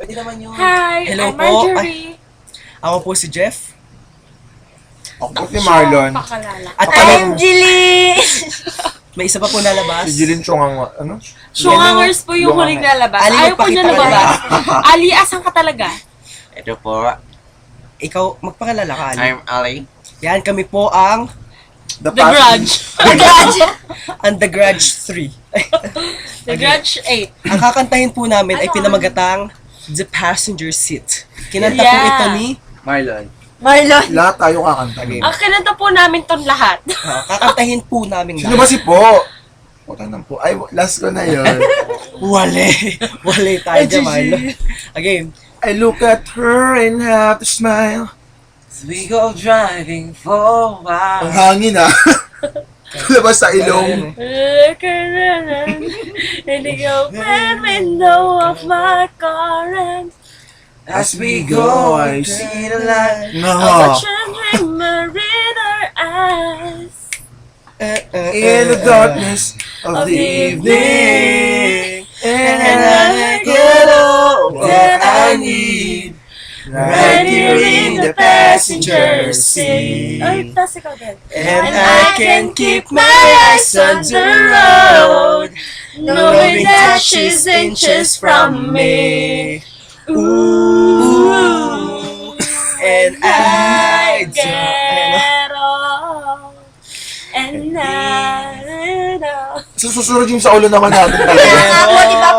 Pwede naman yun. Hi, Hello I'm po. Marjorie. Ako po si Jeff. Ako po si Marlon. Pakalala. At I'm kami, Jilly! may isa pa po nalabas. Si Jilin Chong ang, ano? Showangers po yung Lungang huling nalabas. Ali, Ayaw po magpakita niya ka lumabas. Ali, asan ka talaga? Ito po. Ikaw, magpakilala ka, Ali. I'm Ali. Yan, kami po ang The Grudge. ang The Grudge 3. The Grudge 8. Ang kakantahin po namin ay Ano? pinamagatang The Passenger Seat. Kinanta po Yeah. ito ni Marlon. Marlon. Lahat tayo kakantahin. Ang kinanta po namin ton lahat. kakantahin po namin Sino ba si Po? Puta ng Po. Ay, last ko na yun. Wale. Wale tayo dyan, Marlon. Again. I look at her and have to smile. As we go driving for a while. Ang hangin ah. Labas sa ilong. Look around in the open window of my car and As we go, I see the light. a No. dreamer in our eyes. In the darkness of the evening. And I get all that I need. Right here in the passenger seat. Ay, tas ikaw din. And I can keep my eyes on the road, knowing that she's inches from me. Ooh, and I don't. get off and I know. Susunod yung sa ulo naman natin. Kaya nga po, di ba